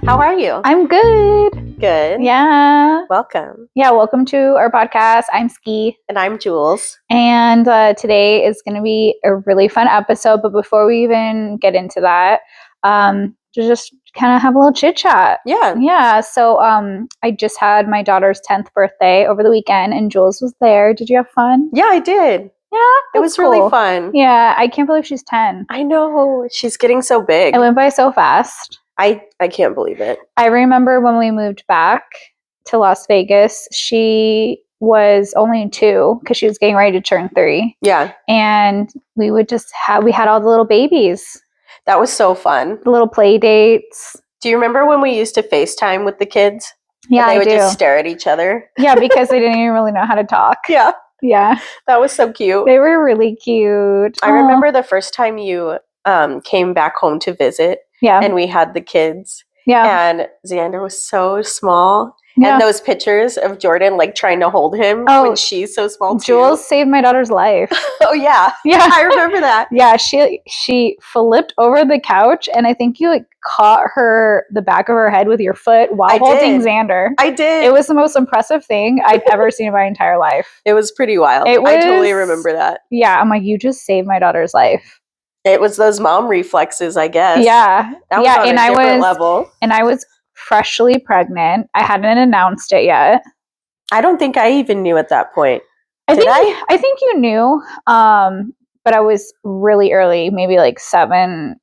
How are you? I'm good. Good. Yeah. Welcome. Yeah, welcome to our podcast. I'm Ski. And I'm Jules. And today is going to be a really fun episode. But before we even get into that, to just kind of have a little chit chat. Yeah. Yeah. So I just had my daughter's 10th birthday over the weekend and Jules was there. Did you have fun? Yeah, I did. Yeah. It was cool. really fun. Yeah. I can't believe she's 10. I know. She's getting so big. It went by so fast. I can't believe it. I remember when we moved back to Las Vegas, she was only 2 because she was getting ready to turn 3. Yeah. And we would just we had all the little babies. That was so fun. The little play dates. Do you remember when we used to FaceTime with the kids? Yeah, and they would I do. just stare at each other. Yeah, because they didn't even really know how to talk. Yeah. Yeah. That was so cute. They were really cute. I remember the first time you came back home to visit. Yeah. And we had the kids. Yeah. And Xander was so small. Yeah. And those pictures of Jordan like trying to hold him when she's so small too. Jules saved my daughter's life. Oh yeah. Yeah. I remember that. Yeah, she flipped over the couch and I think you like caught the back of her head with your foot while holding Xander. I did. It was the most impressive thing I'd ever seen in my entire life. It was pretty wild. I totally remember that. Yeah, I'm like, you just saved my daughter's life. It was those mom reflexes, I guess. Yeah. That was on a different level. And I was freshly pregnant. I hadn't announced it yet. I don't think I even knew at that point. I think you knew, but I was really early, maybe like 7-8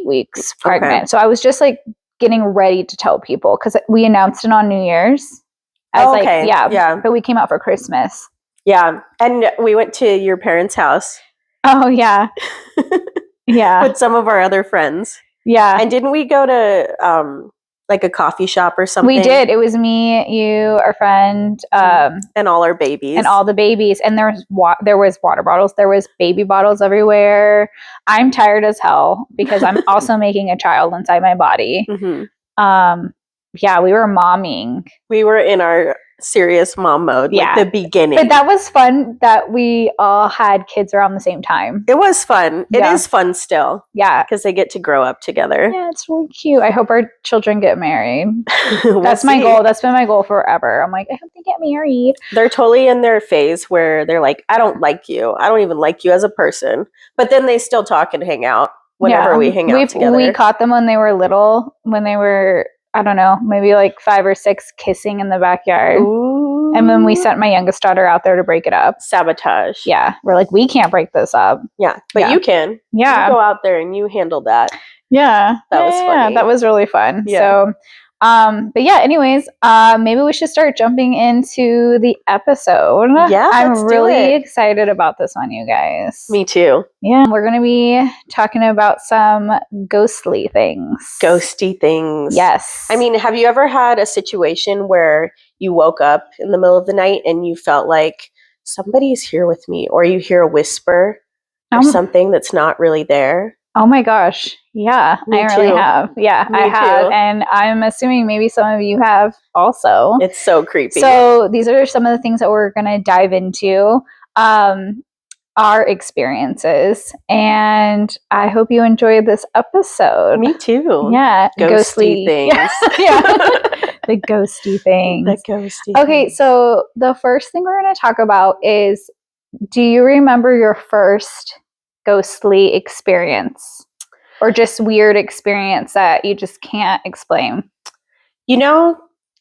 weeks pregnant. Okay. So I was just like getting ready to tell people because we announced it on New Year's. Yeah. But we came out for Christmas. Yeah. And we went to your parents' house. Oh, yeah. Yeah. With some of our other friends. Yeah. And didn't we go to like a coffee shop or something? We did. It was me, you, our friend, and all our babies. And all the babies. And there was water bottles. There was baby bottles everywhere. I'm tired as hell because I'm also making a child inside my body. Mm-hmm. Yeah, we were momming. We were in our serious mom mode, like the beginning. But that was fun that we all had kids around the same time. It was fun. It is fun still. Yeah. Because they get to grow up together. Yeah, it's really cute. I hope our children get married. That's my goal. That's been my goal forever. I'm like, I hope they get married. They're totally in their phase where they're like, I don't like you. I don't even like you as a person. But then they still talk and hang out whenever we hang out together. We caught them when they were little, when they were, I don't know, maybe like 5 or 6 kissing in the backyard. Ooh. And then we sent my youngest daughter out there to break it up. Sabotage. Yeah. We're like, we can't break this up. Yeah. But you can. Yeah. You go out there and you handle that. Yeah. That was funny. Yeah, that was really fun. Yeah. So, but yeah, anyways, maybe we should start jumping into the episode. Yeah, I'm really excited about this one, you guys. Me too. Yeah, we're going to be talking about some ghostly things. Ghosty things. Yes. I mean, have you ever had a situation where you woke up in the middle of the night and you felt like somebody's here with me, or you hear a whisper or something that's not really there? Oh my gosh. Yeah, I really have. Yeah, I have. And I'm assuming maybe some of you have also. It's so creepy. So these are some of the things that we're going to dive into, our experiences. And I hope you enjoyed this episode. Me too. Yeah. Ghostly things. Yeah. The ghosty things. The ghosty Okay, things. so the first thing we're going to talk about is, do you remember your first ghostly experience or just weird experience that you just can't explain? You know,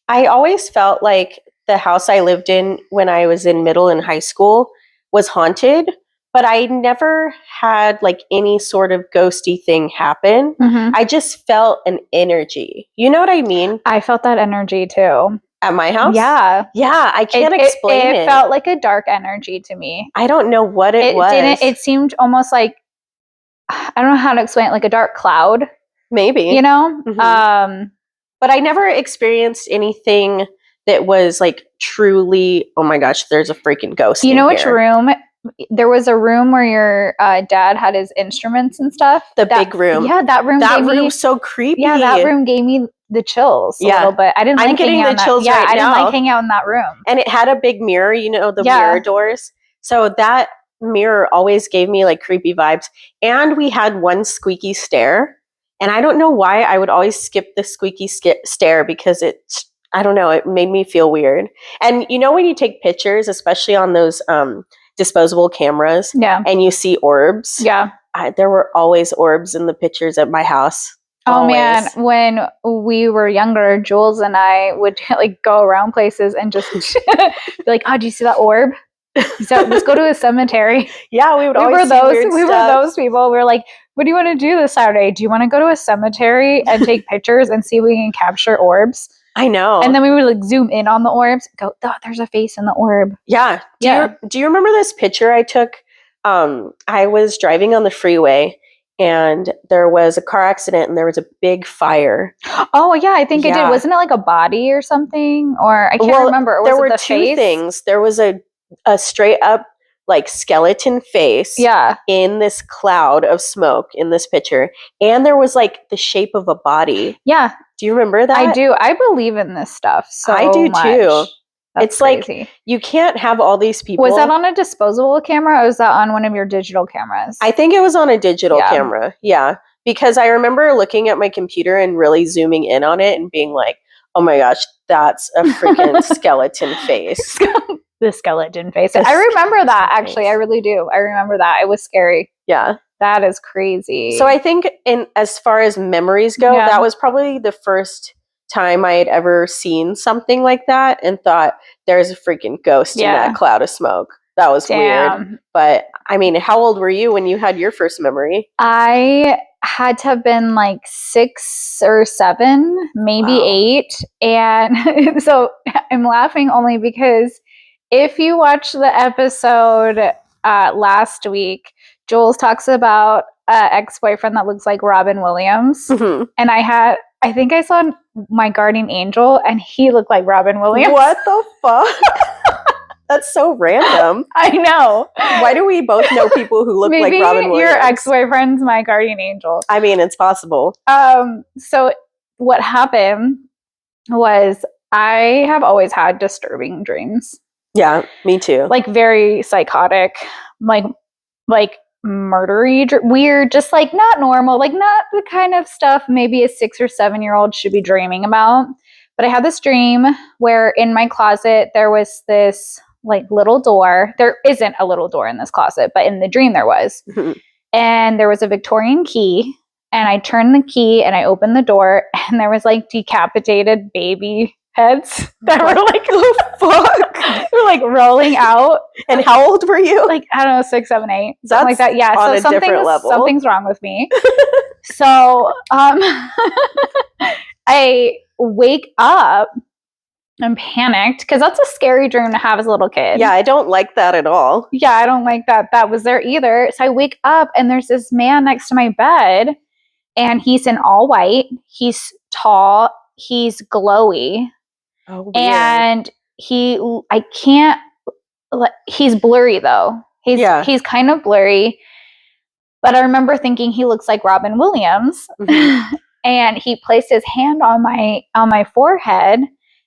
I always felt like the house I lived in when I was in middle and high school was haunted, but I never had like any sort of ghosty thing happen. Mm-hmm. I just felt an energy. You know what I mean? I felt that energy too. At my house? Yeah. Yeah, I can't explain it. It felt like a dark energy to me. I don't know what it was. It seemed almost like, I don't know how to explain it, like a dark cloud. Maybe. You know? Mm-hmm. But I never experienced anything that was like truly, oh my gosh, there's a freaking ghost in here. You know which room? There was a room where your dad had his instruments and stuff. The big room. Yeah, that room. That room's so creepy. Yeah, that room gave me the chills a little bit. I didn't like hanging out in that. Yeah, I didn't like hanging out in that room. And it had a big mirror, you know, the mirror doors. So that mirror always gave me like creepy vibes. And we had one squeaky stair. And I don't know why I would always skip the squeaky stare because I don't know, it made me feel weird. And you know, when you take pictures, especially on those disposable cameras, Yeah. and you see orbs, Yeah. there were always orbs in the pictures at my house. Oh Always. man, when we were younger, Jules and I would like go around places and just be like, "Oh, do you see that orb? So let's go to a cemetery." Yeah, we would We always were see those. weird We were stuff. those people. We were like, "What do you want to do this Saturday? Do you want to go to a cemetery and take pictures and see if we can capture orbs?" I know. And then we would like zoom in on the orbs. Go, oh, there's a face in the orb. Yeah. Do you remember this picture I took? I was driving on the freeway and there was a car accident and there was a big fire. Oh yeah, I think I Yeah. did. Wasn't it like a body or something? Or I can't Well, remember. Or was there it were the two face? things. There was a straight up like skeleton face Yeah. in this cloud of smoke in this picture. And there was like the shape of a body. Yeah. Do you remember that? I do. I believe in this stuff so I do much. too. That's It's like crazy. you can't have all these people. Was that on a disposable camera or was that on one of your digital cameras? I think it was on a digital Yeah. camera. Yeah. Because I remember looking at my computer and really zooming in on it and being like, oh my gosh, that's a freaking skeleton face. The skeleton face. The I remember that skeleton actually. face. I really do. I remember that. It was scary. Yeah. That is crazy. So I think as far as memories go, Yeah. that was probably the first time I had ever seen something like that and thought there's a freaking ghost in that cloud of smoke. That was weird. But I mean, how old were you when you had your first memory? I had to have been like 6 or 7, maybe Wow. 8. And so I'm laughing only because if you watch the episode last week, Jules talks about an ex-boyfriend that looks like Robin Williams. Mhm. And I think I saw my guardian angel and he looked like Robin Williams. What the fuck? That's so random. I know. Why do we both know people who look Maybe like Robin Williams? your ex-boyfriend's my guardian angel. I mean, it's possible. So what happened was I have always had disturbing dreams. Yeah, me too. Like very psychotic, like murdery, weird, just like not normal, like not the kind of stuff maybe a 6 or 7-year-old should be dreaming about. But I had this dream where in my closet there was this like little door. There isn't a little door in this closet, but in the dream there was. And there was a Victorian key. And I turned the key and I opened the door and there was like decapitated baby heads that were like, oh fuck, were like rolling out. And how old were you? Like, I don't know, 6, 7, 8, That's something like that. Yeah, on so a different level. something's wrong with me. So I wake up. I'm panicked because that's a scary dream to have as a little kid. Yeah, I don't like that at all. Yeah, I don't like that. That was there either. So I wake up and there's this man next to my bed and he's in all white. He's tall. He's glowy. Oh, weird. And he's blurry though. He's kind of blurry. But I remember thinking he looks like Robin Williams. Mhm. And he placed his hand on my forehead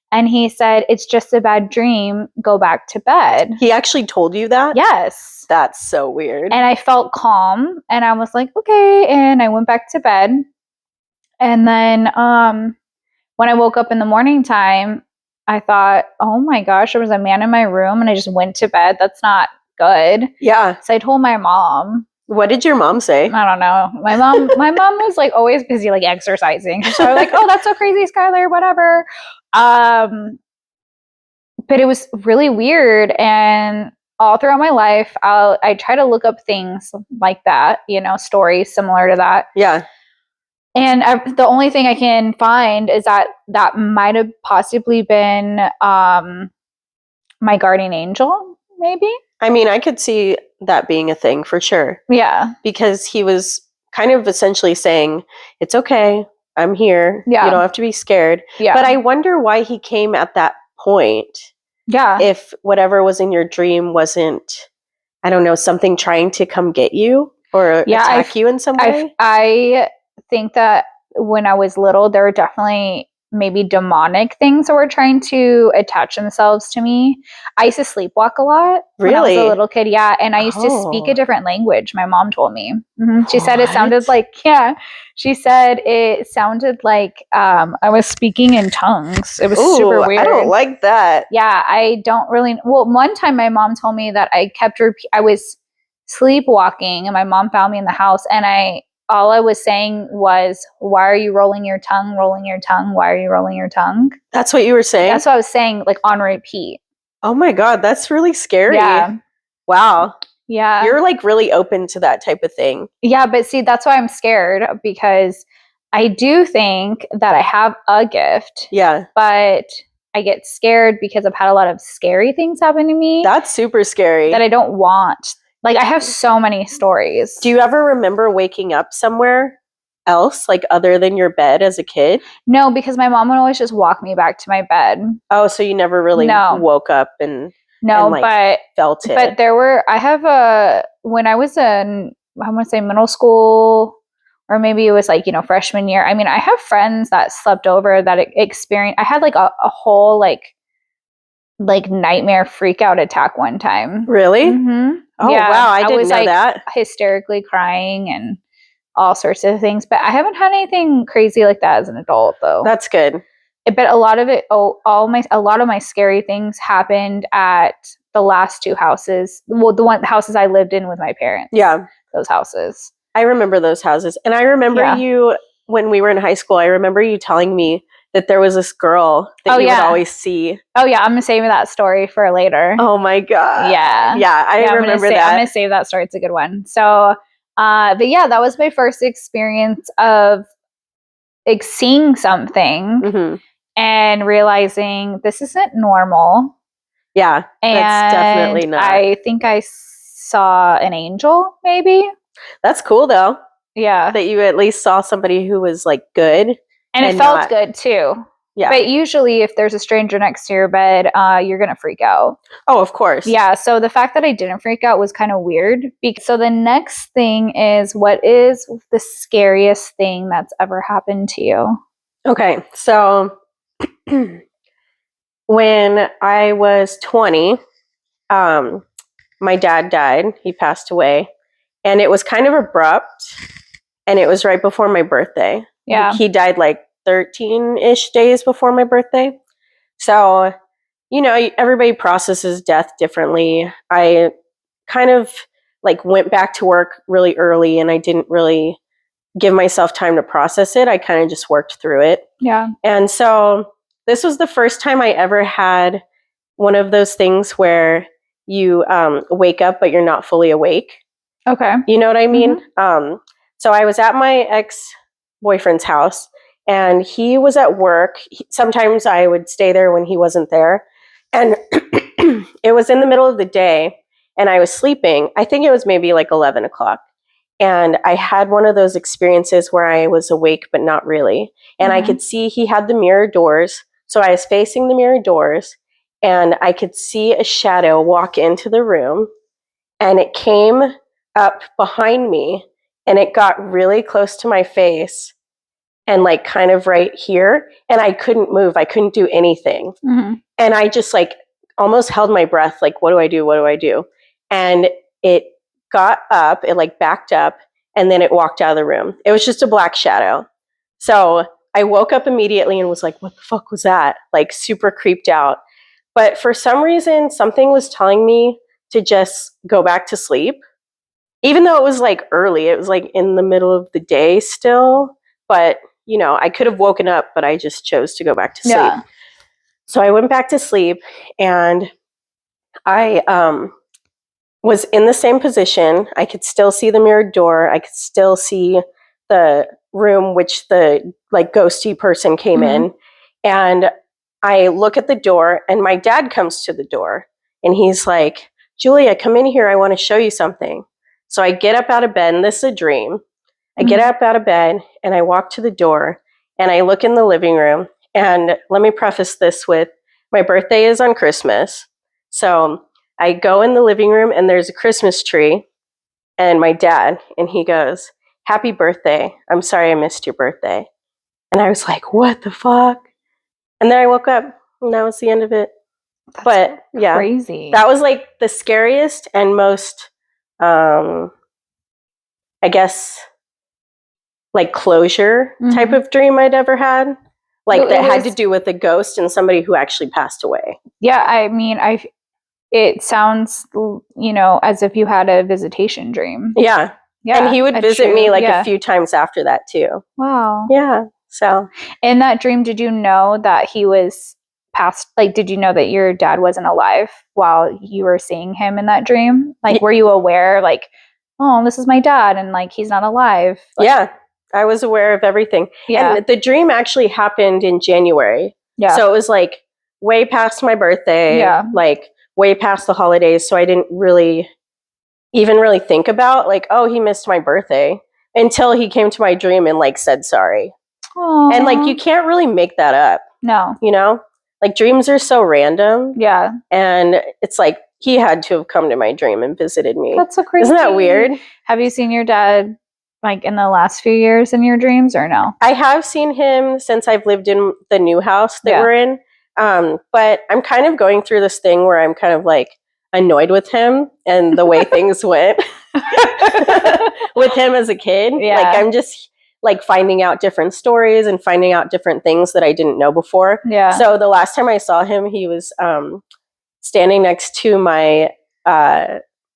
and he said, "It's just a bad dream. Go back to bed." He actually told you that? Yes. That's so weird. And I felt calm and I was like, okay. And I went back to bed. And then when I woke up in the morning time, I thought, oh my gosh, there was a man in my room and I just went to bed. That's not good. Yeah. So I told my mom. What did your mom say? I don't know. My mom was like always busy like exercising. So I was like, oh, that's so crazy, Skylar, whatever. But it was really weird. And all throughout my life, I try to look up things like that, stories similar to that. Yeah. And the only thing I can find is that might have possibly been my guardian angel, maybe. I mean, I could see that being a thing for sure. Yeah. Because he was kind of essentially saying, it's okay, I'm here. Yeah. You don't have to be scared. Yeah. But I wonder why he came at that point. Yeah. If whatever was in your dream wasn't, I don't know, something trying to come get you or attack you in some way. I think that when I was little, there were definitely maybe demonic things that were trying to attach themselves to me. I used to sleepwalk a lot when I was a Really? little kid. Yeah. And I used to speak a Oh. different language. My mom told me. She said it sounded What? like, yeah, she said it sounded like I was speaking in tongues. It was super Ooh, weird. I don't like that. Yeah, I don't really. Well, one time my mom told me that I was sleepwalking and my mom found me in the house and all I was saying was, "Why are you rolling your tongue? Rolling your tongue? Why are you rolling your tongue?" That's what you were saying? That's what I was saying, like on repeat. Oh my God, that's really scary. Yeah. Wow. Yeah. You're like really open to that type of thing. Yeah, but see, that's why I'm scared because I do think that I have a gift. Yeah. But I get scared because I've had a lot of scary things happen to me. That's super scary. That I don't want. Like, I have so many stories. Do you ever remember waking up somewhere else, like other than your bed as a kid? No, because my mom would always just walk me back to my bed. Oh, so you never really woke up and but felt it. But when I was in, I want to say middle school, or maybe it was like, freshman year. I mean, I have friends that slept over that experienced, I had like a whole like nightmare freak out attack one time. Really? Mm-hmm. Oh, yeah. Wow. I didn't know that. Hysterically crying and all sorts of things, but I haven't had anything crazy like that as an adult though. That's good. But a lot of it, a lot of my scary things happened at the last two houses. Well, the houses I lived in with my parents. Yeah. Those houses. I remember those houses. And I remember you, when we were in high school, I remember you telling me that there was this girl that you would always see. Oh yeah, I'm gonna save that story for later. Oh my God. Yeah. Yeah, I remember that. I'm gonna save that story. It's a good one. So, but yeah, that was my first experience of seeing something and realizing this isn't normal. Yeah, that's definitely not. I think I saw an angel, maybe. That's cool though. Yeah. That you at least saw somebody who was like good. And it felt good too. Yeah. But usually if there's a stranger next to your bed, you're going to freak out. Oh, of course. Yeah. So the fact that I didn't freak out was kind of weird. So the next thing is, what is the scariest thing that's ever happened to you? Okay. So when I was 20, my dad died. He passed away. And it was kind of abrupt. And it was right before my birthday. Yeah. He died like 13-ish days before my birthday. So, everybody processes death differently. I kind of like went back to work really early and I didn't really give myself time to process it. I kind of just worked through it. Yeah. And so this was the first time I ever had one of those things where you wake up, but you're not fully awake. Okay. You know what I mean? Mm-hmm. So I was at my ex-boyfriend's house and he was at work. Sometimes I would stay there when he wasn't there. And it was in the middle of the day and I was sleeping. I think it was maybe like 11 o'clock. And I had one of those experiences where I was awake, but not really. And I could see he had the mirror doors. So I was facing the mirror doors and I could see a shadow walk into the room and it came up behind me and it got really close to my face and like kind of right here. And I couldn't move. I couldn't do anything. Mm-hmm. And I just like almost held my breath. Like, what do I do? What do I do? And it got up, it like backed up and then it walked out of the room. It was just a black shadow. So I woke up immediately and was like, what the fuck was that? Like super creeped out. But for some reason, something was telling me to just go back to sleep. Even though it was like early, it was like in the middle of the day still. But, I could have woken up, but I just chose to go back to sleep. Yeah. So I went back to sleep and I was in the same position. I could still see the mirrored door. I could still see the room which the like ghosty person came in. And I look at the door and my dad comes to the door and he's like, Julia, come in here. I want to show you something. So I get up out of bed and this is a dream. I get up out of bed and I walk to the door and I look in the living room. And let me preface this with my birthday is on Christmas. So I go in the living room and there's a Christmas tree and my dad, and he goes, happy birthday. I'm sorry I missed your birthday. And I was like, what the fuck? And then I woke up and that was the end of it. That's But yeah, crazy. that was like the scariest and most, I guess, like closure type of dream I'd ever had. Like Well, that it had to was- do with a ghost and somebody who actually passed away. Yeah, I mean, it sounds, as if you had a visitation dream. Yeah. Yeah. And he would a visit me true- like yeah. a few times after that too. Wow. Yeah. So In that dream, did you know that he was passed? Like, did you know that your dad wasn't alive while you were seeing him in that dream? Like, were you aware, like, oh, this is my dad, and like he's not alive? Like, yeah, I was aware of everything. Yeah. And the dream actually happened in January. Yeah. So it was like way past my birthday. Yeah. Like way past the holidays. So I didn't really think about like, oh, he missed my birthday until he came to my dream and like said sorry. Aww. And like you can't really make that up. No. Like dreams are so random. Yeah. And it's like he had to have come to my dream and visited me. That's so crazy. Isn't that weird? Have you seen your dad like in the last few years in your dreams or no? I have seen him since I've lived in the new house that we're in. But I'm kind of going through this thing where I'm kind of like annoyed with him and the way things went with him as a kid. Yeah. Like I'm just like finding out different stories and finding out different things that I didn't know before. Yeah. So the last time I saw him, he was standing next to my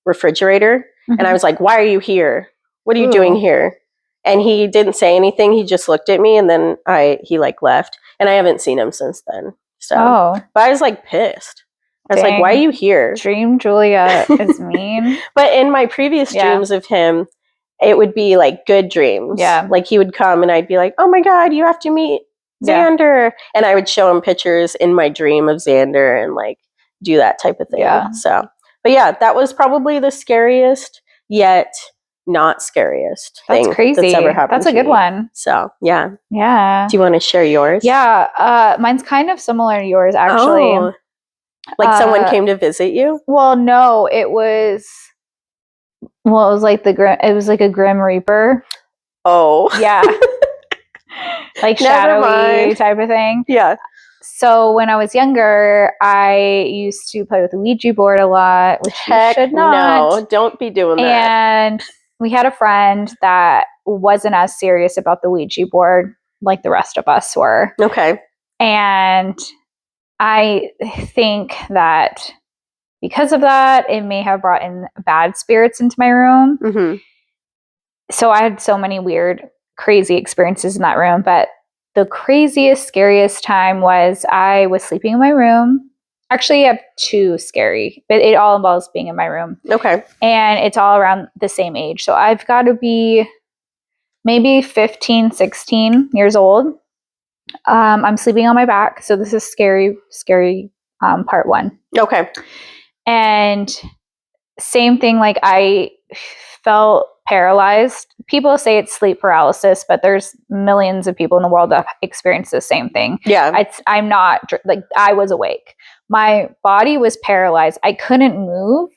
refrigerator. And I was like, why are you here? What are you doing here? And he didn't say anything. He just looked at me and then he like left. And I haven't seen him since then. So, but I was like pissed. I was like, why are you here? Dream Julia is mean. But in my previous dreams of him, it would be like good dreams. Yeah. Like he would come and I'd be like, oh my God, you have to meet Xander. And I would show him pictures in my dream of Xander and like do that type of thing. Yeah. So, but yeah, that was probably the scariest yet not scariest thing that's ever happened. That's a good one. So yeah. Yeah. Do you want to share yours? Yeah. Mine's kind of similar to yours, actually. Oh. Like someone came to visit you? Well, no, it was like a Grim Reaper. Oh. Yeah. Like shadowy type of thing. Yeah. So when I was younger, I used to play with the Ouija board a lot, which you should not. No, don't be doing that. And we had a friend that wasn't as serious about the Ouija board like the rest of us were. Okay. And I think that because of that, it may have brought in bad spirits into my room. Mm-hmm. So I had so many weird, crazy experiences in that room. But the craziest, scariest time was I was sleeping in my room. Actually, I have two scary, but it all involves being in my room. Okay. And it's all around the same age. So I've got to be maybe 15, 16 years old. I'm sleeping on my back. So this is scary part one. Okay. And same thing, like I felt paralyzed. People say it's sleep paralysis, but there's millions of people in the world that experience the same thing. Yeah. I'm not, like, I was awake. My body was paralyzed. I couldn't move.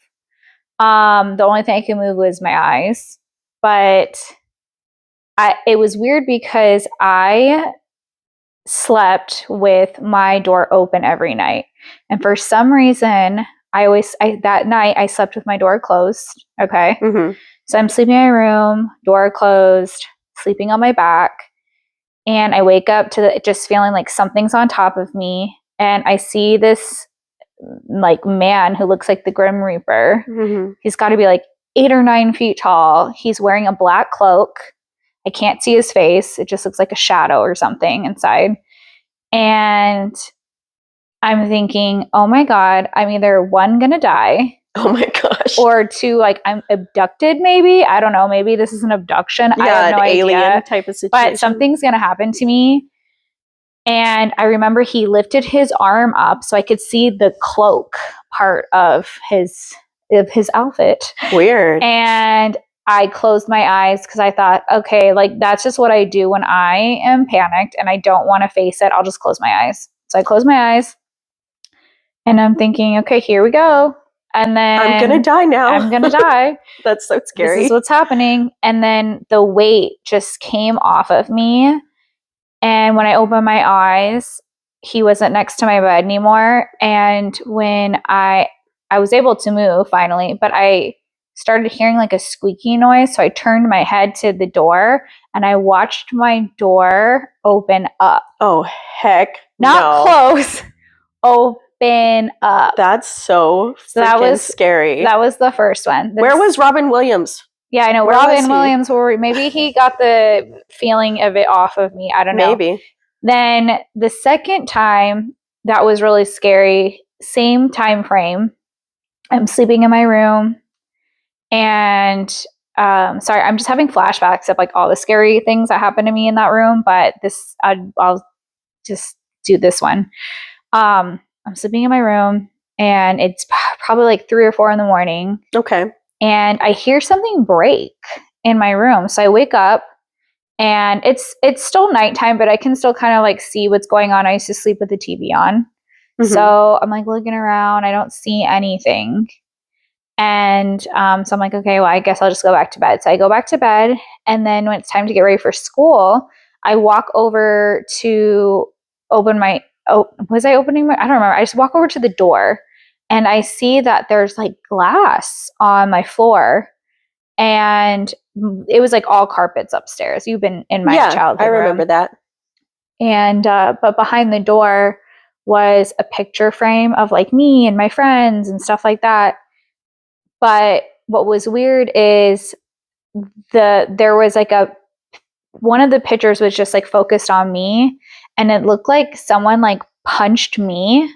The only thing I could move was my eyes. But it was weird because I slept with my door open every night. And for some reason, that night I slept with my door closed. Okay. Mm-hmm. So I'm sleeping in my room, door closed, sleeping on my back. And I wake up to just feeling like something's on top of me. And I see this like man who looks like the Grim Reaper. Mm-hmm. He's got to be like 8 or 9 feet tall. He's wearing a black cloak. I can't see his face. It just looks like a shadow or something inside. And I'm thinking, oh my God, I'm either 1, gonna die. Oh my gosh. Or 2, like I'm abducted maybe. I don't know. Maybe this is an abduction. Yeah, I have no alien idea. Type of situation. But something's going to happen to me. And I remember he lifted his arm up so I could see the cloak part of his outfit. Weird. And I closed my eyes because I thought, okay, like that's just what I do when I am panicked and I don't want to face it. I'll just close my eyes. So I closed my eyes and I'm thinking, okay, here we go. And then I'm going to die now. I'm going to die. That's so scary. This is what's happening. And then the weight just came off of me. And when I opened my eyes, he wasn't next to my bed anymore. And when I was able to move finally, but I started hearing like a squeaky noise. So I turned my head to the door and I watched my door open up. Oh, heck. Not close. Open up. That's so that was scary. That was the first one. Where was Robin Williams? Yeah, I know. Robin Williams, maybe he got the feeling of it off of me. I don't know. Maybe. Then the second time, that was really scary. Same time frame. I'm sleeping in my room. And sorry, I'm just having flashbacks of like all the scary things that happened to me in that room. But this, I'll just do this one. I'm sleeping in my room and it's probably like 3 or 4 in the morning. Okay. And I hear something break in my room. So I wake up and it's still nighttime, but I can still kind of like see what's going on. I used to sleep with the TV on. Mm-hmm. So I'm like looking around. I don't see anything. And so I'm like, okay, well, I guess I'll just go back to bed. So I go back to bed. And then when it's time to get ready for school, I walk over to open my, was I opening my, I don't remember. I just walk over to the door and I see that there's like glass on my floor. And it was like all carpets upstairs. You've been in my childhood I remember room. that. And, but behind the door was a picture frame of like me and my friends and stuff like that. But what was weird is there was like one of the pictures was just like focused on me and it looked like someone like punched me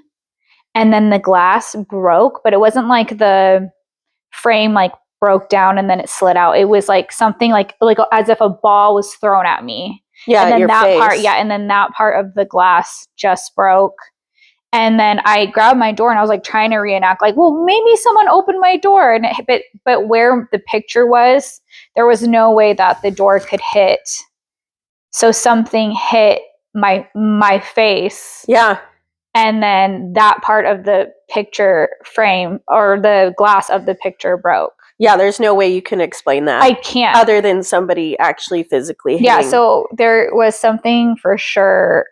and then the glass broke, but it wasn't like the frame like broke down and then it slid out. It was like something like as if a ball was thrown at me. Yeah, and then your that face. part, and then that part of the glass just broke. And then I grabbed my door and I was like trying to reenact like, well, maybe someone opened my door. And but where the picture was, there was no way that the door could hit. So something hit my face. Yeah. And then that part of the picture frame or the glass of the picture broke. Yeah, there's no way you can explain that. I can't. Other than somebody actually physically hitting. Yeah, so there was something for sure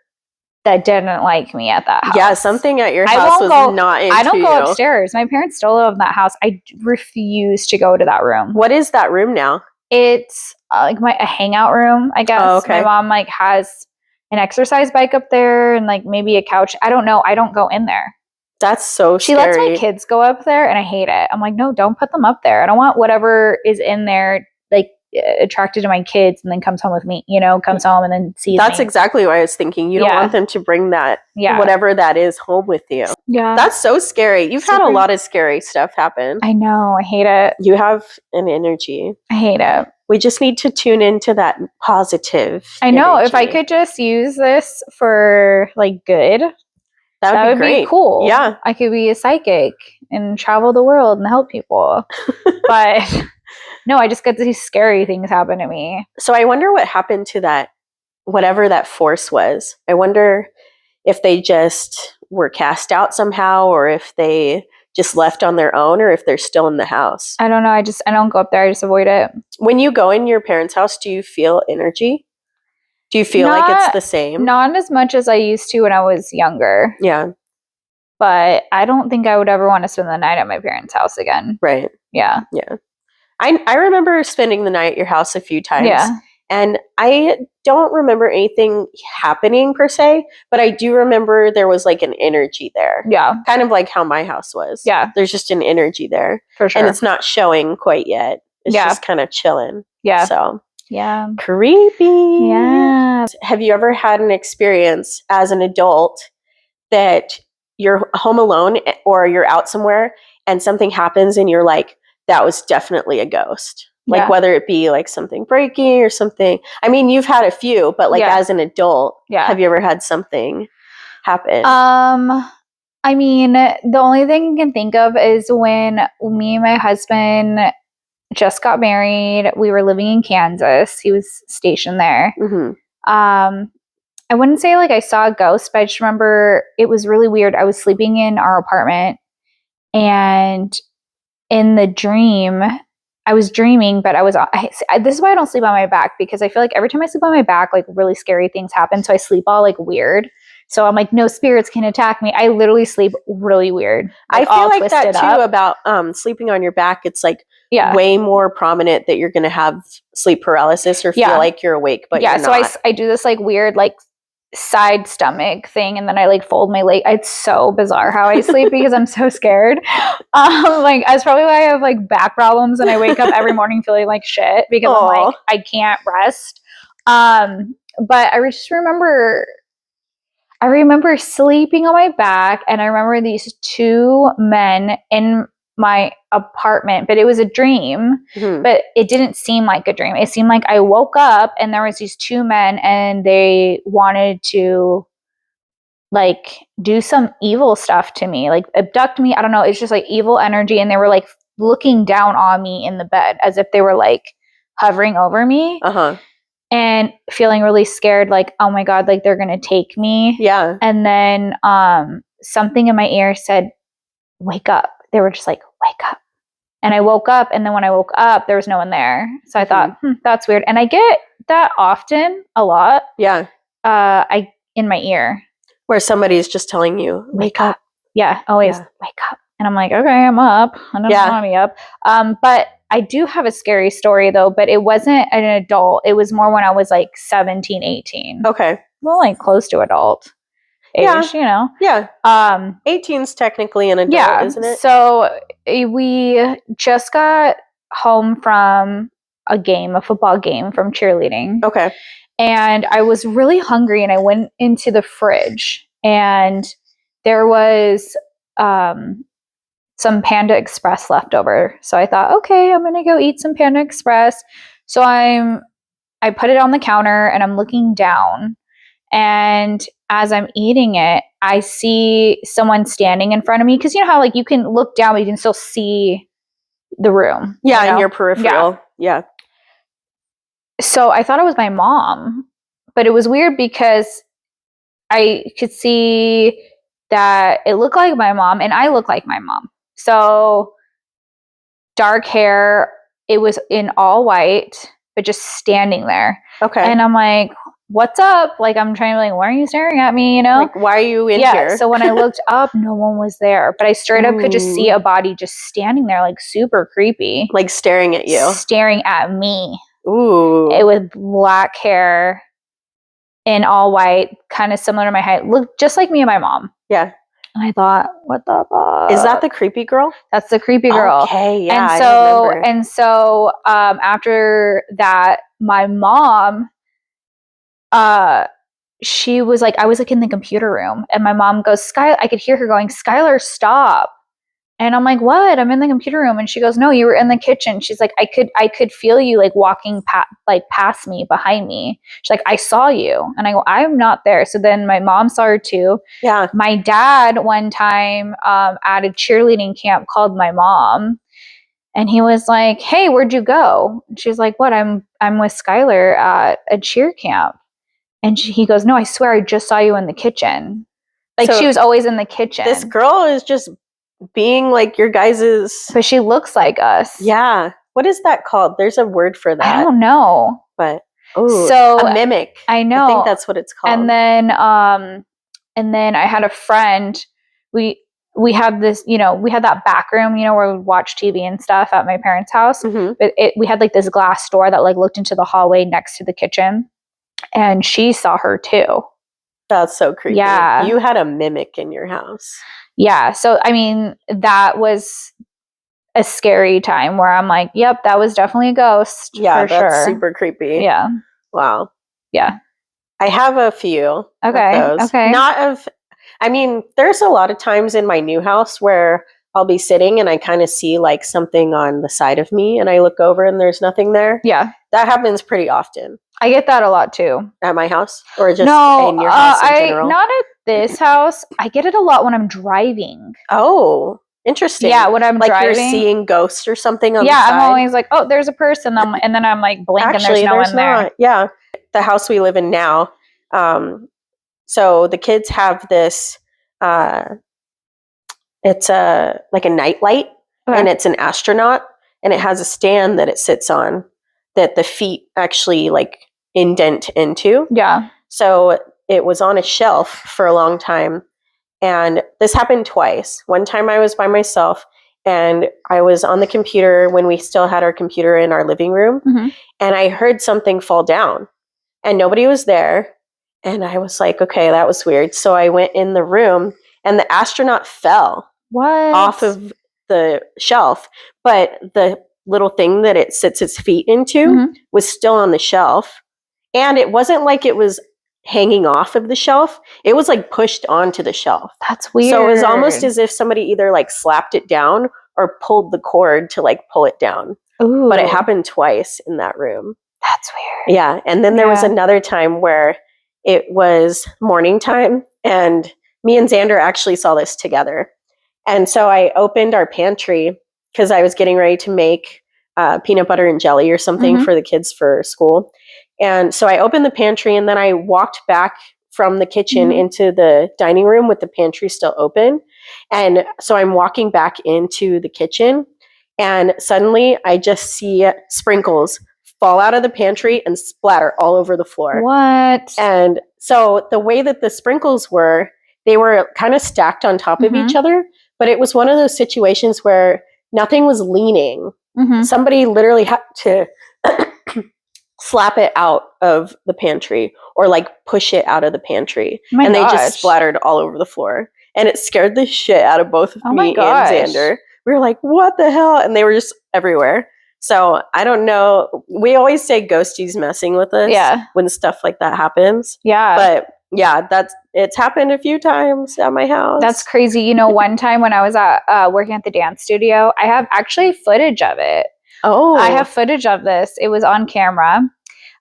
that didn't like me at that house. Yeah, something at your house was not into you. I don't go upstairs. My parents still live in that house. I refuse to go to that room. What is that room now? It's like a hangout room, I guess. Oh, okay. My mom like has an exercise bike up there and like maybe a couch. I don't know. I don't go in there. That's so She scary. lets my kids go up there and I hate it. I'm like, no, don't put them up there. I don't want whatever is in there like attracted to my kids and then comes home with me, comes home and then sees That's me. exactly what I was thinking. You don't want them to bring that, whatever that is, home with you. Yeah. That's so scary. You've had a lot of scary stuff happen. I know. I hate it. You have an energy. I hate it. We just need to tune into that positive I know. energy. If I could just use this for like good, that would be cool. Yeah. I could be a psychic and travel the world and help people. But no, I just get these scary things happen to me. So I wonder what happened to that, whatever that force was. I wonder if they just were cast out somehow or if they just left on their own or if they're still in the house. I don't know. I don't go up there. I just avoid it. When you go in your parents' house, do you feel energy? Do you feel like it's the same? Not as much as I used to when I was younger. Yeah. But I don't think I would ever want to spend the night at my parents' house again. Right. Yeah. Yeah. I remember spending the night at your house a few times. Yeah. And I don't remember anything happening per se, but I do remember there was like an energy there. Yeah. Kind of like how my house was. Yeah. There's just an energy there. For sure. And it's not showing quite yet. It's just kind of chilling. Yeah. So. Yeah. Creepy. Yeah. Have you ever had an experience as an adult that you're home alone or you're out somewhere and something happens and you're like, that was definitely a ghost? Like whether it be like something breaking or something. I mean, you've had a few, but like as an adult, have you ever had something happen? I mean, the only thing I can think of is when me and my husband just got married. We were living in Kansas. He was stationed there. Mm-hmm. I wouldn't say like I saw a ghost, but I just remember it was really weird. I was sleeping in our apartment and in the dream, I was dreaming, but this is why I don't sleep on my back, because I feel like every time I sleep on my back, like really scary things happen. So I sleep all like weird. So I'm like, no spirits can attack me. I literally sleep really weird. I feel all like that twisted too up. about sleeping on your back. It's like Yeah. way more prominent that you're going to have sleep paralysis or feel Yeah. like you're awake, but yeah. you're So not. I do this like weird like side stomach thing, and then I like fold my leg. It's so bizarre how I sleep because I'm so scared. Like that's probably why I have like back problems, and I wake up every morning feeling like shit because I'm like I can't rest. But I just remember sleeping on my back, and I remember these two men in my apartment, but it was a dream. But it didn't seem like a dream. It seemed like I woke up and there was these two men, and they wanted to like do some evil stuff to me, like abduct me. I don't know. It's just like evil energy, and they were like looking down on me in the bed as if they were like hovering over me. And feeling really scared, like, oh my God, like they're gonna take me. Yeah. And then something in my ear said, wake up. They were just like, wake up. And I woke up, and then when I woke up, there was no one there. So I thought, that's weird. And I get that often, a lot. Yeah. In my ear. Where somebody's just telling you, wake up. Yeah, always wake up. And I'm like, okay, I'm up. I don't want to be up. But I do have a scary story though, but it wasn't an adult. It was more when I was like 17, 18. Okay. Well, like close to adult age, you know? Yeah. 18's technically an adult, isn't it? So we just got home from a football game from cheerleading. Okay. And I was really hungry, and I went into the fridge, and there was some Panda Express left over. So I thought, okay, I'm gonna go eat some Panda Express. So I put it on the counter, and I'm looking down, and as I'm eating it, I see someone standing in front of me, because you know how like you can look down but you can still see the room. Yeah, in your peripheral. Yeah. So I thought it was my mom, but it was weird because I could see that it looked like my mom, and I look like my mom. So dark hair, it was in all white, but just standing there. Okay. And I'm like, what's up? Like, I'm trying to like, why are you staring at me? You know? Like, why are you in here? So when I looked up, no one was there, but I straight up could just see a body just standing there, like super creepy. Like staring at you. Staring at me. Ooh. It was black hair in all white, kind of similar to my height. Looked just like me and my mom. Yeah. And I thought, what the fuck? Is that the creepy girl? That's the creepy girl. Okay, yeah. And so after that, my mom, she was like, I was like in the computer room, and my mom goes, I could hear her going, Skylar, stop. And I'm like, what? I'm in the computer room. And she goes, no, you were in the kitchen. She's like, I could feel you like walking past me, behind me. She's like, I saw you. And I go, I'm not there. So then my mom saw her too. Yeah. My dad one time at a cheerleading camp called my mom, and he was like, hey, where'd you go? And she's like, what? I'm with Skylar at a cheer camp. And he goes, no, I swear I just saw you in the kitchen. Like, so she was always in the kitchen. This girl is just being like your guys's. But she looks like us. Yeah. What is that called? There's a word for that. I don't know. But a mimic. I know. I think that's what it's called. And then I had a friend. We had this, we had that back room, where we would watch TV and stuff at my parents' house. But we had like this glass door that like looked into the hallway next to the kitchen. And she saw her too. That's so creepy. Yeah. You had a mimic in your house. Yeah. So, I mean, that was a scary time where I'm like, yep, that was definitely a ghost. Yeah, for that's sure. super creepy. Yeah. Wow. Yeah. I have a few. Okay. Of those. Okay. There's a lot of times in my new house where I'll be sitting and I kind of see like something on the side of me, and I look over and there's nothing there. Yeah. That happens pretty often. I get that a lot too. At my house? Or just in your house in general? Not at this house. I get it a lot when I'm driving. Oh, interesting. Yeah, when I'm like driving. Like you're seeing ghosts or something on the side? Yeah, I'm always like, oh, there's a person. And then I'm like, blink and there's no one there. Yeah. The house we live in now. So the kids have this, it's like a night light, and it's an astronaut, and it has a stand that it sits on that the feet actually like indent into. Yeah. So it was on a shelf for a long time. And this happened twice. One time I was by myself and I was on the computer when we still had our computer in our living room, Mhm. and I heard something fall down and nobody was there. And I was like, okay, that was weird. So I went in the room and the astronaut fell What? off of the shelf, but the little thing that it sits its feet into Mhm. was still on the shelf. And it wasn't like it was hanging off of the shelf. It was like pushed onto the shelf. That's weird. So it was almost as if somebody either like slapped it down or pulled the cord to like pull it down. Ooh, But it happened twice in that room. that's weird. Yeah. And then there was Yeah. another time where it was morning time, and me and Xander actually saw this together. And so I opened our pantry because I was getting ready to make peanut butter and jelly or something Mhm. for the kids for school. And so I opened the pantry, and then I walked back from the kitchen Mhm. into the dining room with the pantry still open. And so I'm walking back into the kitchen, and suddenly I just see sprinkles fall out of the pantry and splatter all over the floor. What? And so the way that the sprinkles were, they were kind of stacked on top of each other, but it was one of those situations where nothing was leaning. Mhm. Somebody literally had to slap it out of the pantry or like push it out of the pantry. Oh my and they gosh. just splattered all over the floor. And it scared the shit out of both Oh my me and gosh. Xander. We were like, what the hell? And they were just everywhere. So I don't know. We always say ghosties messing with us Yeah. when stuff like that happens. Yeah. But yeah, it's happened a few times at my house. That's crazy. You know, one time when I was working at the dance studio, I have actually footage of it. Oh, I have footage of this. It was on camera.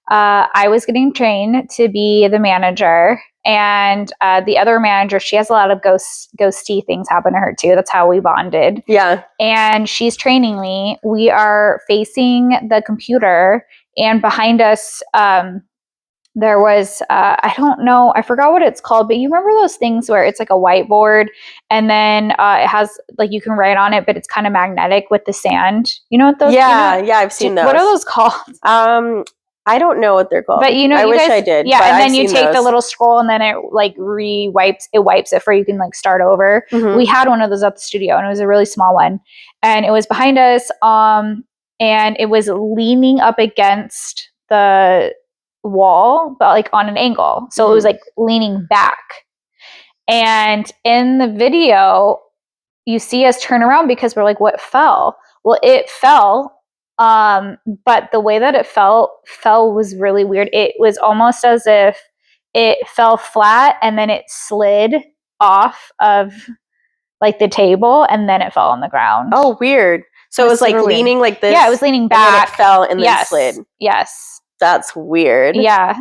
I was getting trained to be the manager, and the other manager, she has a lot of ghosty things happen to her too. That's how we bonded. Yeah. And she's training me. We are facing the computer, and behind us, there was I don't know, I forgot what it's called, but you remember those things where it's like a whiteboard and then it has like you can write on it, but it's kind of magnetic with the sand. You know what those? Yeah, yeah, I've seen those. What are those called? I don't know what they're called. But you know, I wish guys, I did. Yeah, but and then I've you seen take the those. little scroll and then it like wipes it for you can like start over. Mhm. We had one of those at the studio and it was a really small one. And it was behind us and it was leaning up against the wall, but like on an angle. So it was like leaning back. And in the video, you see us turn around because we're like, what fell? Well, it fell. But the way that it fell was really weird. It was almost as if it fell flat and then it slid off of like the table and then it fell on the ground. Oh, weird. So it was like super weird. leaning like this. Yeah, it was leaning and then back. it fell and then Yes. slid. Yes. That's weird. Yeah.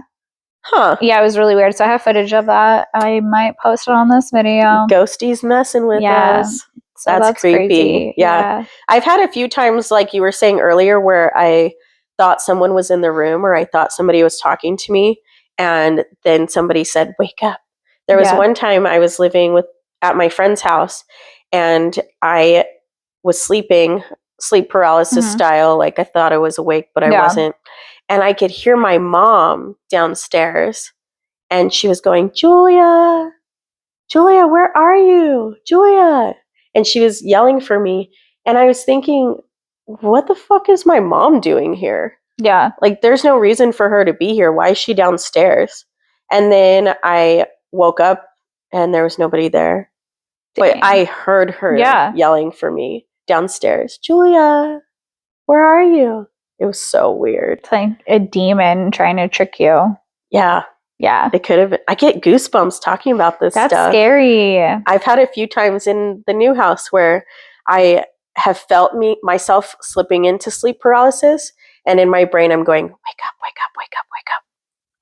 Huh. Yeah, it was really weird. So I have footage of that. I might post it on this video. Ghosties messing with Yeah. us. So That's creepy. crazy. Yeah. I've had a few times, like you were saying earlier, where I thought someone was in the room or I thought somebody was talking to me, and then somebody said, "Wake up." There was Yeah. one time I was living at my friend's house, and I was sleeping, sleep paralysis Mhm. style. Like I thought I was awake, but I Yeah. wasn't. And I could hear my mom downstairs, and she was going, "Julia, Julia, where are you? Julia." And she was yelling for me. And I was thinking, what the fuck is my mom doing here? Yeah. Like, there's no reason for her to be here. Why is she downstairs? And then I woke up and there was nobody there. But Dang. I heard her Yeah. yelling for me downstairs. "Julia, where are you?" It was so weird. It's like a demon trying to trick you. Yeah. Yeah. It could have. I get goosebumps talking about this That's stuff. scary. I've had a few times in the new house where I have felt myself slipping into sleep paralysis, and in my brain I'm going, "Wake up, wake up, wake up, wake up,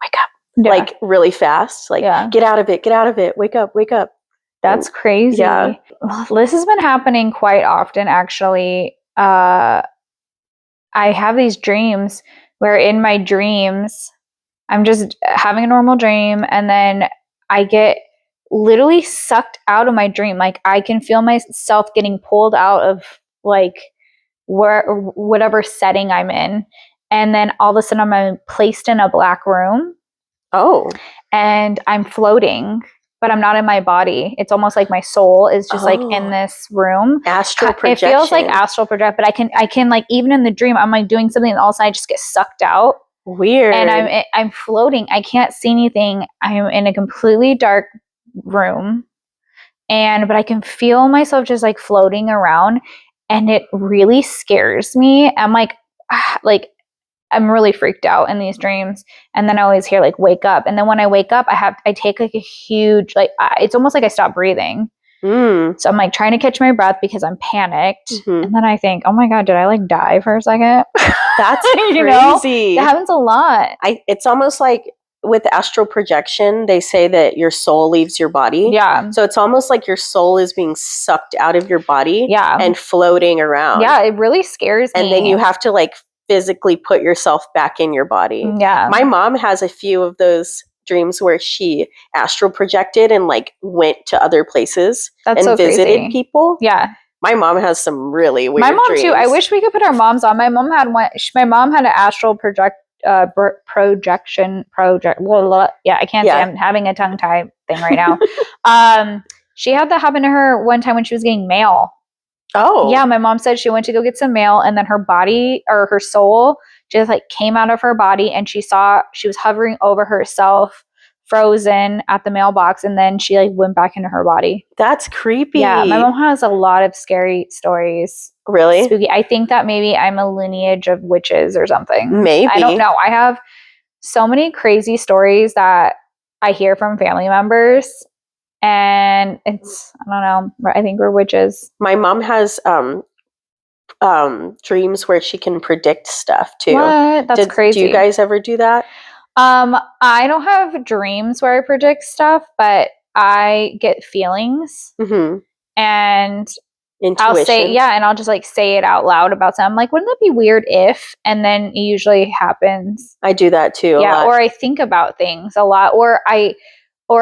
wake up." Yeah. Like really fast. Like, Yeah. get out of it, wake up, wake up. That's crazy. Yeah. This has been happening quite often, actually. I have these dreams where in my dreams, I'm just having a normal dream and then I get literally sucked out of my dream. Like I can feel myself getting pulled out of like whatever setting I'm in. And then all of a sudden I'm placed in a black room. Oh. and I'm floating, but I'm not in my body. It's almost like my soul is just like in this room. Astral projection. It feels like astral project, but I can like, even in the dream, I'm like doing something and all of a sudden I just get sucked out. Weird. And I'm floating. I can't see anything. I'm in a completely dark room, but I can feel myself just like floating around, and it really scares me. I'm like I'm really freaked out in these dreams. And then I always hear like wake up. And then when I wake up, I take like a huge, like, it's almost like I stop breathing. So I'm like trying to catch my breath because I'm panicked. And then I think, oh my God, did I like die for a second? That's crazy. You know? That happens a lot. It's almost like with astral projection, they say that your soul leaves your body. Yeah. So it's almost like your soul is being sucked out of your body. Yeah. And floating around. Yeah, it really scares me. And then you have to like physically put yourself back in your body. Yeah. My mom has a few of those dreams where she astral projected and like went to other places and so visited crazy. people. Yeah. My mom has some really weird My mom dreams. too. I wish we could put our moms on. My mom had one. My mom had an astral projection. Yeah, I can't say. I'm having a tongue tie thing right now. She had that happen to her one time when she was getting mail. Oh. Yeah, my mom said she went to go get some mail, and then her body or her soul just like came out of her body, and she was hovering over herself, frozen at the mailbox, and then she like went back into her body. That's creepy. Yeah, my mom has a lot of scary stories. Really? Spooky. I think that maybe I'm a lineage of witches or something. Maybe. I don't know. I have so many crazy stories that I hear from family members. And it's, I don't know, I think we're witches. My mom has dreams where she can predict stuff too. What? That's crazy. Do you guys ever do that? I don't have dreams where I predict stuff, but I get feelings. And intuition. I'll say, and I'll just like say it out loud about something. I'm like, wouldn't that be weird if? And then it usually happens. I do that too. Yeah, or I think about things a lot, or a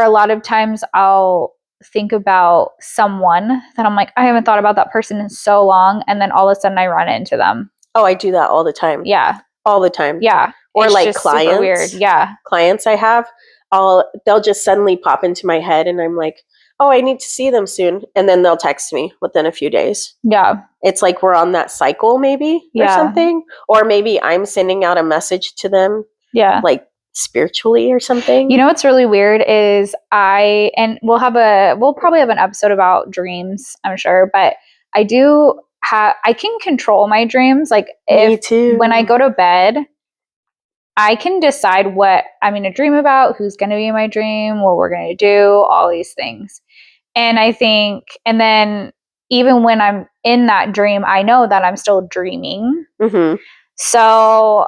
lot of times I'll think about someone that I'm like, I haven't thought about that person in so long, and then all of a sudden I run into them. Oh, I do that all the time. Yeah. All the time. Yeah. Or it's like just clients. Super weird. Yeah. Clients I have, they'll just suddenly pop into my head and I'm like, oh, I need to see them soon. And then they'll text me within a few days. Yeah. It's like we're on that cycle maybe or something. Or maybe I'm sending out a message to them. Yeah. Like spiritually or something. You know what's really weird is we'll probably have an episode about dreams, I'm sure, but I can control my dreams. Like Me too. When I go to bed, I can decide what I'm going to dream about, who's going to be in my dream, what we're going to do, all these things. And I think, and then even when I'm in that dream, I know that I'm still dreaming. So,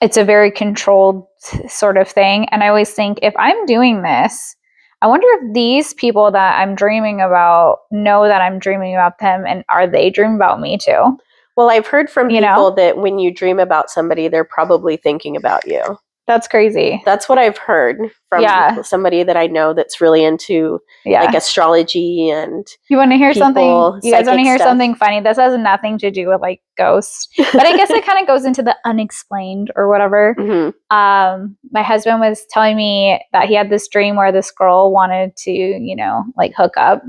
it's a very controlled sort of thing. And I always think, if I'm doing this, I wonder if these people that I'm dreaming about know that I'm dreaming about them, and are they dreaming about me too? Well, I've heard from people that when you dream about somebody, they're probably thinking about you. That's crazy. That's what I've heard from somebody that I know that's really into like astrology and you want to hear something? You guys want to hear something funny? This has nothing to do with like ghosts, but I guess it kind of goes into the unexplained or whatever. My husband was telling me that he had this dream where this girl wanted to, like hook up,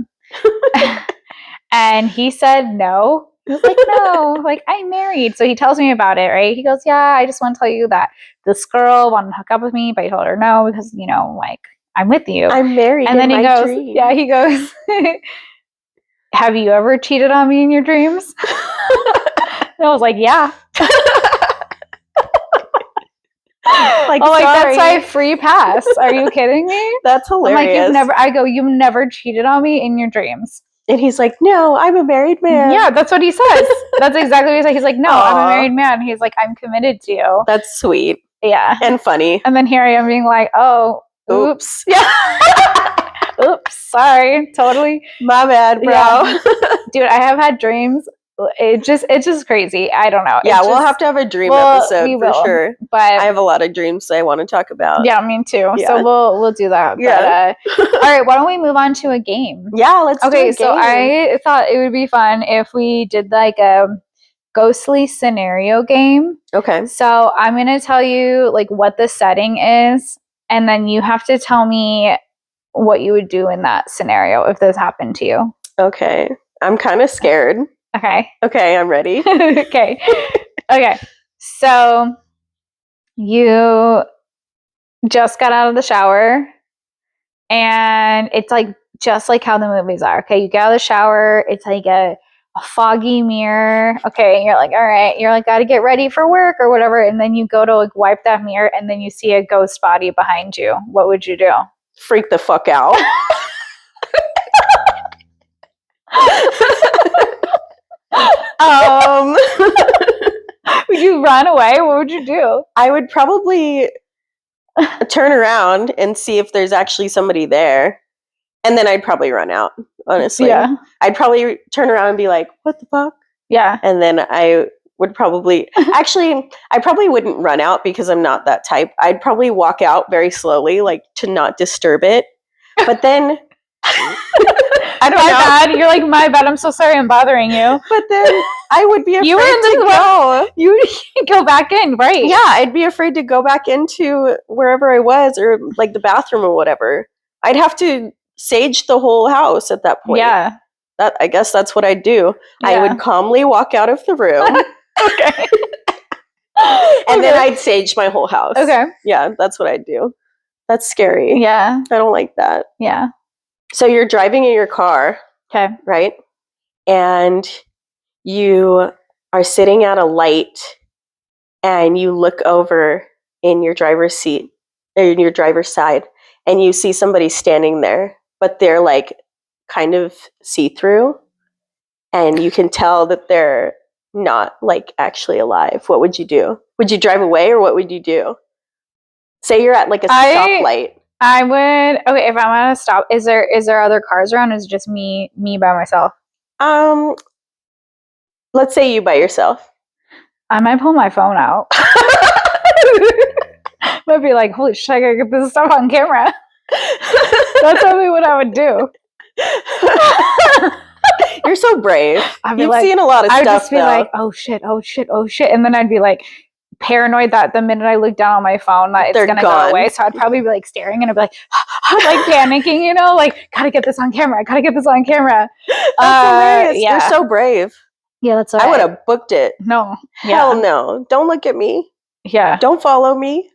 and he said no. I was like, no, like I'm married. So he tells me about it, right? He goes, yeah, I just want to tell you that this girl wanted to hook up with me, but I told her no because, like I'm with you. I'm married. And then he goes, dream. he goes, have you ever cheated on me in your dreams? And I was like, yeah. That's my free pass. Are you kidding me? That's hilarious. I'm like, you've never cheated on me in your dreams. And he's like, no, I'm a married man. Yeah, that's what he says. That's exactly what he said. He's like, no, I'm a married man. He's like, I'm committed to you. That's sweet. Yeah. And funny. And then here I am being like, oh, oops. Yeah. Oops. Sorry. Totally. My bad, bro. Yeah. Dude, I have had dreams. It's just crazy. I don't know. Yeah, we'll have to have a dream episode for sure. But I have a lot of dreams I want to talk about. Yeah, me too. Yeah. So we'll do that. Yeah. But, all right, why don't we move on to a game? Yeah, let's do a game. So I thought it would be fun if we did like a ghostly scenario game. Okay. So I'm going to tell you like what the setting is, and then you have to tell me what you would do in that scenario if this happened to you. Okay. I'm kind of scared. Okay. Okay, I'm ready. Okay. Okay. So you just got out of the shower and it's like just like how the movies are. Okay. You get out of the shower, it's like a foggy mirror. Okay. You're like, all right, you're like, gotta get ready for work or whatever. And then you go to like wipe that mirror and then you see a ghost body behind you. What would you do? Freak the fuck out. Would you run away? What would you do? I would probably turn around and see if there's actually somebody there. And then I'd probably run out, honestly. Yeah. I'd probably turn around and be like, what the fuck? Yeah. And then I would probably, actually, I probably wouldn't run out because I'm not that type. I'd probably walk out very slowly, like to not disturb it. But then, I don't My know. bad. You're like, my bad. I'm so sorry I'm bothering you. But then I would be afraid You were in to this go. You would go back in, right? Yeah, I'd be afraid to go back into wherever I was or like the bathroom or whatever. I'd have to sage the whole house at that point. Yeah. I guess that's what I'd do. I Yeah. would calmly walk out of the room Okay. and then I'd sage my whole house. Okay. Yeah, that's what I'd do. That's scary. Yeah. I don't like that. Yeah. So you're driving in your car, Okay. right? And you are sitting at a light and you look over in your driver's seat, or in your driver's side, and you see somebody standing there, but they're like kind of see-through and you can tell that they're not like actually alive. What would you do? Would you drive away or what would you do? Say you're at like a stoplight. I would. Okay, if I'm at a stop, is there other cars around? Or is it just me by myself? Let's say you by yourself. I might pull my phone out. Might be like, holy shit, I gotta get this stuff on camera. That's probably what I would do. You're so brave. I'd be You've like, seen a lot of I'd stuff. just be though. like, oh shit, oh shit, oh shit, and then I'd be like paranoid that the minute I look down on my phone that it's They're gonna gone. go away. So I'd probably be like staring and I'd be like, like panicking, you know, like gotta get this on camera. Gotta get this on camera. That's hilarious. Yeah. You're so brave. Yeah, that's I would have booked it. No. Hell no. Don't look at me. Yeah. Don't follow me.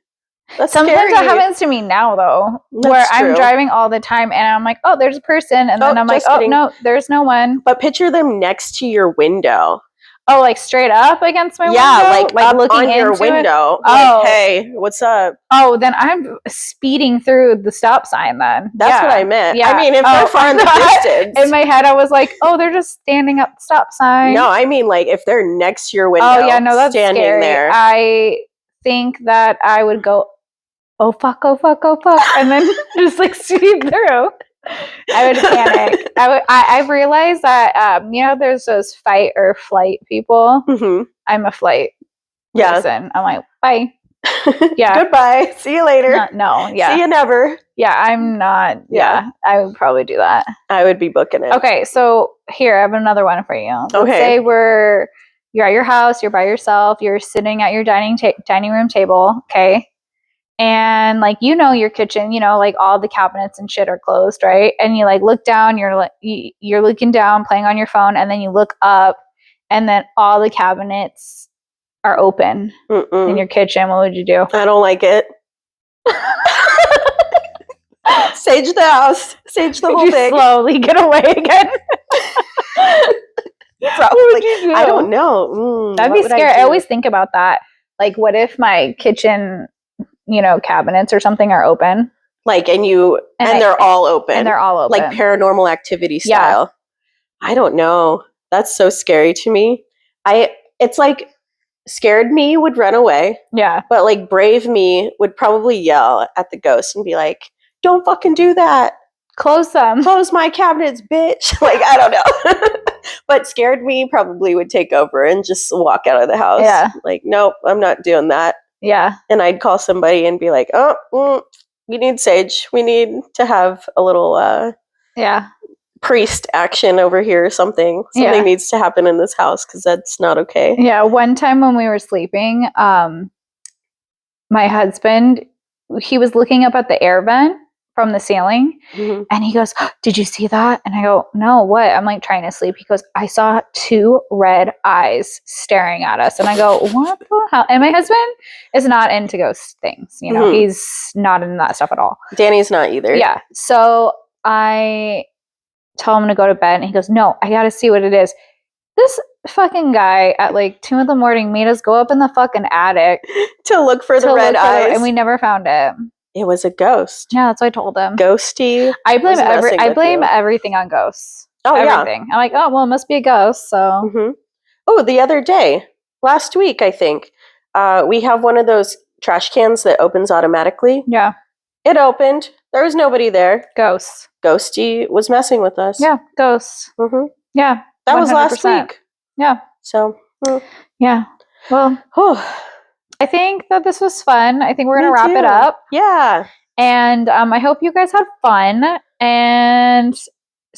That's Sometimes scary. that happens to me now, though, That's where true. I'm driving all the time and I'm like, oh, there's a person. And then Oh, I'm like, just oh, kidding. no, there's no one. But picture them next to your window. Oh, like straight up against my window? Yeah, like up looking on your into it? window. Oh. Like, hey, what's up? Oh, then I'm speeding through the stop sign then. That's what I meant. Yeah. I mean, if Oh, they're far in the distance. In my head, I was like, oh, they're just standing up the stop sign. No, I mean, like, if they're next to your window. Oh, yeah, no, that's standing scary. there. I think that I would go, oh, fuck, oh, fuck, oh, fuck, and then just, like, speed through. I would panic. I've realized that, you know, there's those fight or flight people. Mm-hmm. I'm a flight person. I'm like, bye. Yeah. Goodbye. See you later. No, yeah. See you never. Yeah, I'm not. Yeah, I would probably do that. I would be booking it. Okay, so here, I have another one for you. Let's Okay. say you're at your house, you're by yourself, you're sitting at your dining room table, okay? And like, you know, your kitchen, you know, like all the cabinets and shit are closed, right? And you like look down, you're looking down, playing on your phone, and then you look up, and then all the cabinets are open in your kitchen. What would you do? I don't like it. Sage the house. Sage the Would whole you thing. slowly get away again? Probably. What would you do? I don't know. That'd What be would scary. I do? always think about that. Like, what if my kitchen, you know, cabinets or something are open? Like, and I- they're all open. And they're all open. like Paranormal Activity Yeah. style. I don't know. That's so scary to me. It's like scared me would run away, Yeah. but like brave me would probably yell at the ghost and be like, "Don't fucking do that. Close them. Close my cabinets, bitch." Like, I don't know. But scared me probably would take over and just walk out of the house. Yeah. Like, nope, I'm not doing that. Yeah. And I'd call somebody and be like, "Oh, we need sage. We need to have a little Yeah. priest action over here or something. Something Yeah. needs to happen in this house because that's not okay." Yeah. One time when we were sleeping, my husband he was looking up at the air vent from the ceiling, Mhm. and he goes, "Did you see that?" And I go, "No, what?" I'm like trying to sleep. He goes, "I saw 2 red eyes staring at us." And I go, "What the hell?" And my husband is not into ghost things. You know, Mhm. he's not into that stuff at all. Danny's not either. Yeah. So I tell him to go to bed, and he goes, "No, I got to see what it is." This fucking guy at like 2 a.m. made us go up in the fucking attic To look for the to red look for eyes. and we never found it. It was a ghost. Yeah, that's what I told him. Ghosty. I blame was messing I with blame you. everything on ghosts. Oh, yeah. Everything. I'm like, oh well, it must be a ghost. So Hmm. Oh, the other day, last week, I think, we have one of those trash cans that opens automatically. yeah, It opened. There was nobody there. ghosts. Ghosty was messing with us. Yeah, ghosts. Hmm. Yeah, That was last 100%. week. Yeah, So, yeah. Well, I think that this was fun. I think we're gonna Me wrap it too. up. Yeah. And I hope you guys had fun. And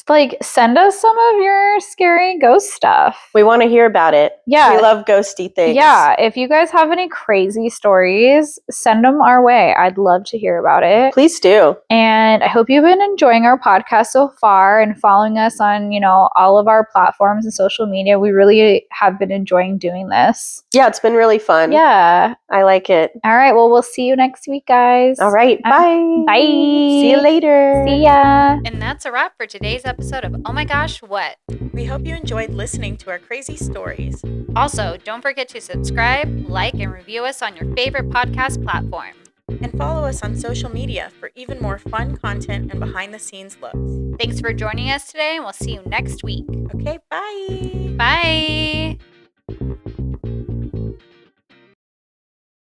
like, send us some of your scary ghost stuff. We want to hear about it. Yeah. We love ghosty things. Yeah, if you guys have any crazy stories, send them our way. I'd love to hear about it. Please do. And I hope you've been enjoying our podcast so far and following us on, all of our platforms and social media. We really have been enjoying doing this. Yeah, it's been really fun. Yeah. I like it. All right. Well, we'll see you next week, guys. All right. Bye. Bye. See you later. See ya. And that's a wrap for today's episode of Oh My Gosh, What? We hope you enjoyed listening to our crazy stories. Also, don't forget to subscribe, like, and review us on your favorite podcast platform. And follow us on social media for even more fun content and behind the scenes looks. Thanks for joining us today, and we'll see you next week. Okay, bye. Bye.